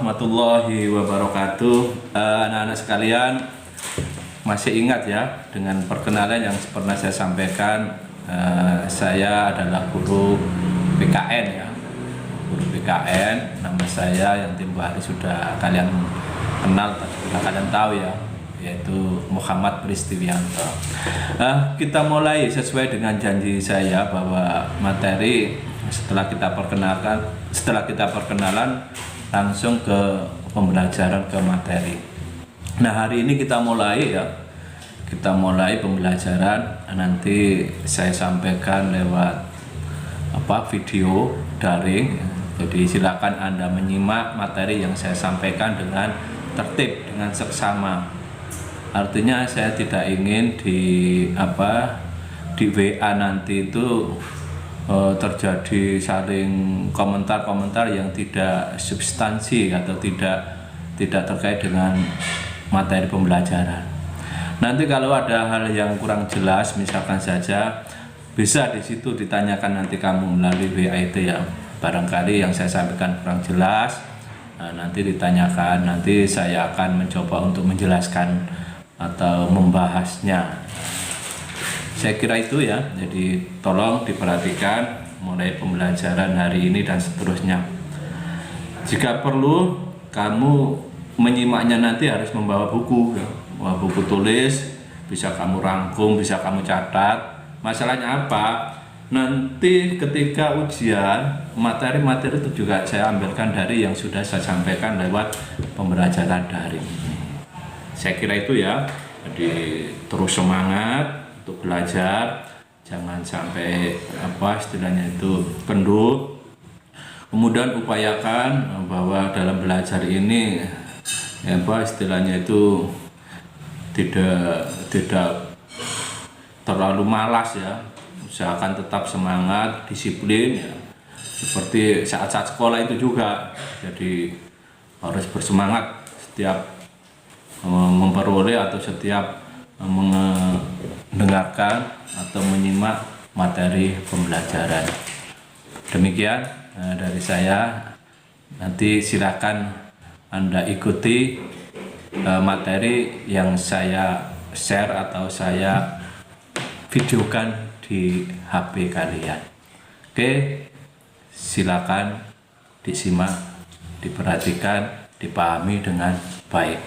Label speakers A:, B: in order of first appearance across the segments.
A: warahmatullahi wabarakatuh. Anak-anak sekalian, masih ingat ya dengan perkenalan yang pernah saya sampaikan. Saya adalah guru PKN ya, guru PKN. Nama saya yang tempo hari sudah kalian kenal, sudah kalian tahu ya, yaitu Muhammad Pristiwianto. Kita mulai sesuai dengan janji saya bahwa materi setelah kita perkenalan langsung ke pembelajaran, ke materi. Nah, hari ini kita mulai ya. Kita mulai pembelajaran, nanti saya sampaikan lewat video daring. Jadi silakan Anda menyimak materi yang saya sampaikan dengan tertib, dengan seksama. Artinya saya tidak ingin di WA nanti itu terjadi saling komentar-komentar yang tidak substansi atau tidak terkait dengan materi pembelajaran. Nanti kalau ada hal yang kurang jelas, misalkan saja, bisa di situ ditanyakan nanti kamu melalui WA itu ya. Barangkali yang saya sampaikan kurang jelas, nanti ditanyakan, nanti saya akan mencoba untuk menjelaskan atau membahasnya. Saya kira itu ya, jadi tolong diperhatikan mulai pembelajaran hari ini dan seterusnya. Jika perlu, kamu menyimaknya nanti harus membawa buku ya. Buku tulis, bisa kamu rangkum, bisa kamu catat. Masalahnya apa? Nanti ketika ujian, materi-materi itu juga saya ambilkan dari yang sudah saya sampaikan lewat pembelajaran daring. Saya kira itu ya. Jadi terus semangat untuk belajar, jangan sampai istilahnya itu kendur. Kemudian upayakan bahwa dalam belajar ini istilahnya itu tidak terlalu malas ya. Usahakan tetap semangat, disiplin ya. Seperti saat-saat sekolah itu juga. Jadi harus bersemangat setiap memperoleh atau setiap mendengarkan atau menyimak materi pembelajaran. Demikian dari saya. Nanti silakan Anda ikuti materi yang saya share atau saya videokan di HP kalian. Oke, silakan disimak, diperhatikan, dipahami dengan baik.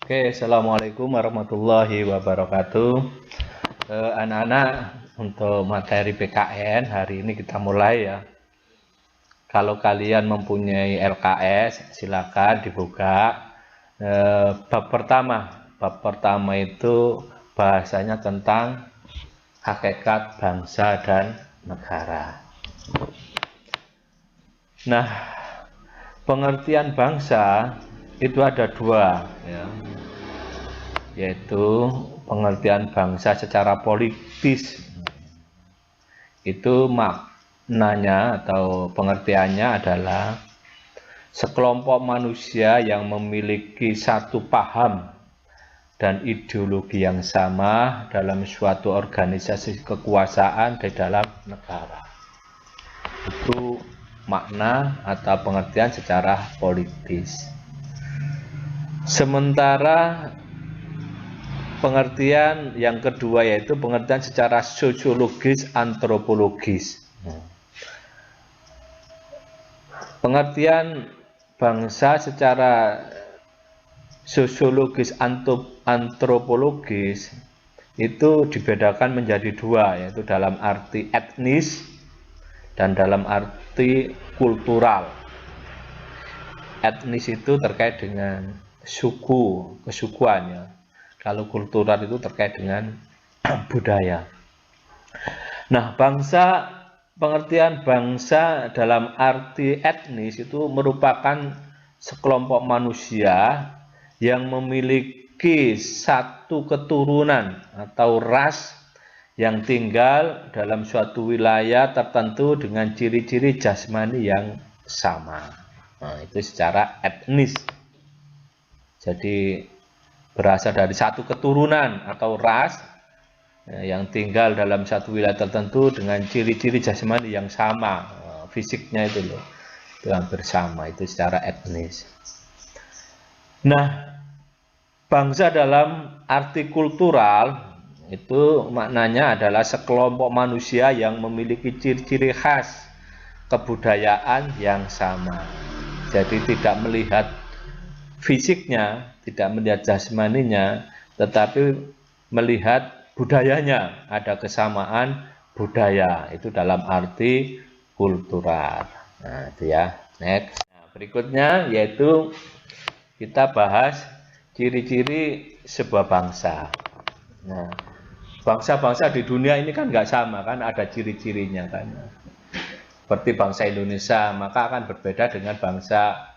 A: Oke, assalamualaikum warahmatullahi wabarakatuh. Anak-anak, untuk materi PKN hari ini kita mulai ya. Kalau kalian mempunyai LKS, silakan dibuka. Bab pertama itu bahasanya tentang hakikat bangsa dan negara. Nah, pengertian bangsa itu ada dua ya, yaitu pengertian bangsa secara politis. Itu maknanya atau pengertiannya adalah sekelompok manusia yang memiliki satu paham dan ideologi yang sama dalam suatu organisasi kekuasaan di dalam negara. Itu makna atau pengertian secara politis. Sementara pengertian yang kedua yaitu pengertian secara sosiologis antropologis. Pengertian bangsa secara sosiologis antropologis itu dibedakan menjadi dua, yaitu dalam arti etnis dan dalam arti kultural. Etnis itu terkait dengan suku, kesukuannya. Kalau kultural itu terkait dengan budaya. Nah, pengertian bangsa dalam arti etnis itu merupakan sekelompok manusia yang memiliki satu keturunan atau ras yang tinggal dalam suatu wilayah tertentu dengan ciri-ciri jasmani yang sama. Nah, itu secara etnis. Jadi berasal dari satu keturunan atau ras yang tinggal dalam satu wilayah tertentu dengan ciri-ciri jasmani yang sama, fisiknya itu loh. itu hampir sama, itu secara etnis. Nah, bangsa dalam arti kultural itu maknanya adalah sekelompok manusia yang memiliki ciri-ciri khas kebudayaan yang sama. Jadi tidak melihat fisiknya, tidak melihat jasmaninya, tetapi melihat budayanya, ada kesamaan budaya, itu dalam arti kultural. Nah, itu ya. Next. Nah, berikutnya yaitu kita bahas ciri-ciri sebuah bangsa. Nah, bangsa-bangsa di dunia ini kan nggak sama kan, ada ciri-cirinya kan. Seperti bangsa Indonesia, maka akan berbeda dengan bangsa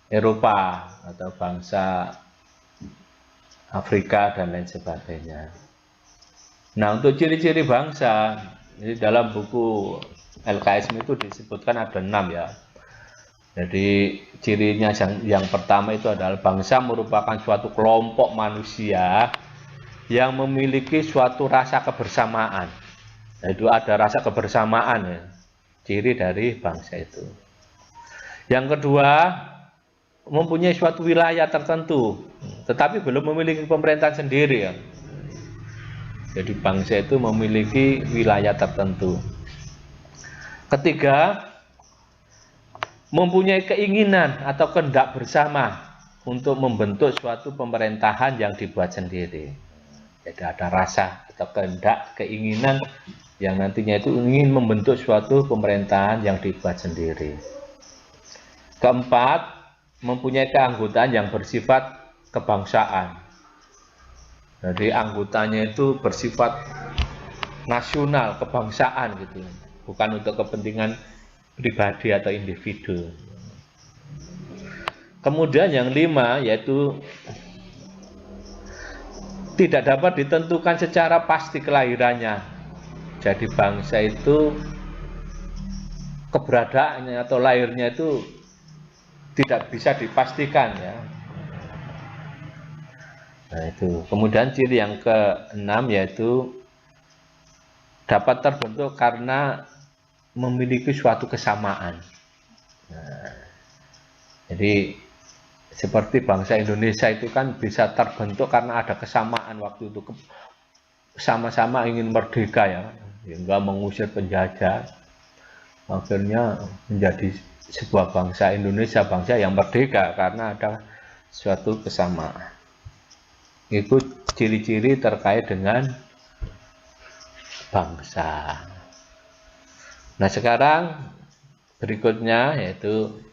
A: Eropa atau bangsa Afrika dan lain sebagainya. Nah, untuk ciri-ciri bangsa, di dalam buku LKSM itu disebutkan ada 6 ya. Jadi cirinya yang pertama itu adalah bangsa merupakan suatu kelompok manusia yang memiliki suatu rasa kebersamaan. Nah, itu ada rasa kebersamaan ya, ciri dari bangsa itu. Yang kedua, mempunyai suatu wilayah tertentu, tetapi belum memiliki pemerintahan sendiri ya. Jadi bangsa itu memiliki wilayah tertentu. Ketiga, mempunyai keinginan atau kehendak bersama untuk membentuk suatu pemerintahan yang dibuat sendiri. Jadi ada rasa atau kehendak, keinginan yang nantinya itu ingin membentuk suatu pemerintahan yang dibuat sendiri. Keempat, mempunyai keanggotaan yang bersifat kebangsaan. Jadi anggotanya itu bersifat nasional, kebangsaan gitu, bukan untuk kepentingan pribadi atau individu. Kemudian yang 5 yaitu tidak dapat ditentukan secara pasti kelahirannya. Jadi bangsa itu keberadaannya atau lahirnya itu tidak bisa dipastikan ya. Nah, itu. Kemudian ciri yang ke-6 yaitu dapat terbentuk karena memiliki suatu kesamaan. Nah, jadi seperti bangsa Indonesia itu kan bisa terbentuk karena ada kesamaan waktu itu, sama-sama ingin merdeka ya, hingga mengusir penjajah, akhirnya menjadi sebuah bangsa Indonesia, bangsa yang merdeka karena ada suatu kesamaan. Itu ciri-ciri terkait dengan bangsa. Nah, sekarang berikutnya yaitu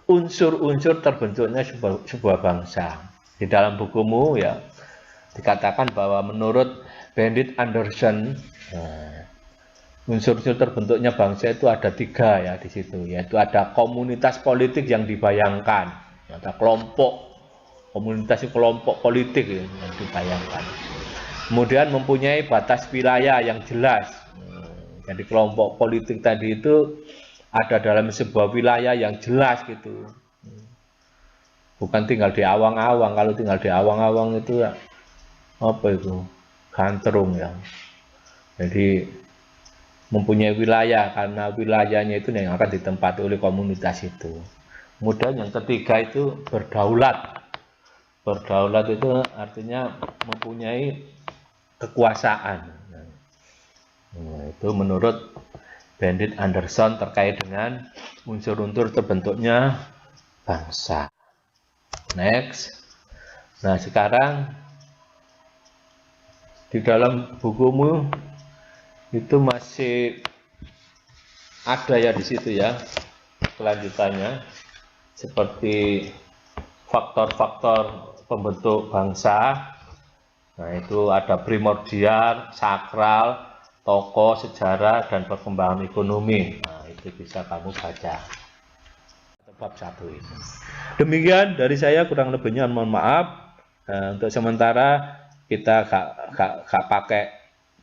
A: unsur-unsur terbentuknya sebuah bangsa. Di dalam bukumu ya dikatakan bahwa menurut Benedict Anderson, unsur-unsur terbentuknya bangsa itu ada 3 ya di situ, yaitu ada komunitas politik yang dibayangkan, ada kelompok komunitas kelompok politik ya, yang dibayangkan. Kemudian mempunyai batas wilayah yang jelas. Jadi kelompok politik tadi itu ada dalam sebuah wilayah yang jelas gitu. Bukan tinggal di awang-awang. Kalau tinggal di awang-awang itu ya, apa itu? Gantrung ya. Jadi mempunyai wilayah karena wilayahnya itu yang akan ditempati oleh komunitas itu. Kemudian yang ketiga itu berdaulat. Berdaulat itu artinya mempunyai kekuasaan. Nah, itu menurut Benedict Anderson terkait dengan unsur-unsur terbentuknya bangsa. Next. Nah, sekarang di dalam bukumu itu masih ada ya di situ ya kelanjutannya, seperti faktor-faktor pembentuk bangsa. Nah, itu ada primordial, sakral, tokoh, sejarah, dan perkembangan ekonomi. Nah, itu bisa kamu baca bab 1 ini. Demikian dari saya, kurang lebihnya mohon maaf. Nah, untuk sementara kita gak pakai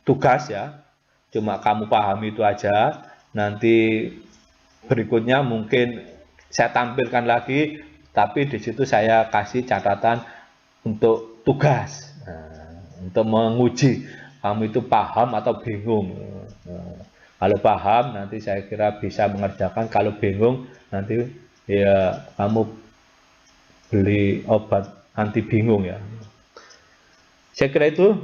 A: tugas ya, cuma kamu pahami itu aja. Nanti berikutnya mungkin saya tampilkan lagi, tapi di situ saya kasih catatan untuk tugas, untuk menguji kamu itu paham atau bingung.
B: Kalau paham nanti saya kira bisa mengerjakan, kalau bingung nanti ya kamu beli obat anti bingung ya. Saya kira itu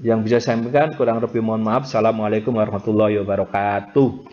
B: yang bisa saya sampaikan, kurang lebih mohon maaf. Assalamualaikum warahmatullahi wabarakatuh.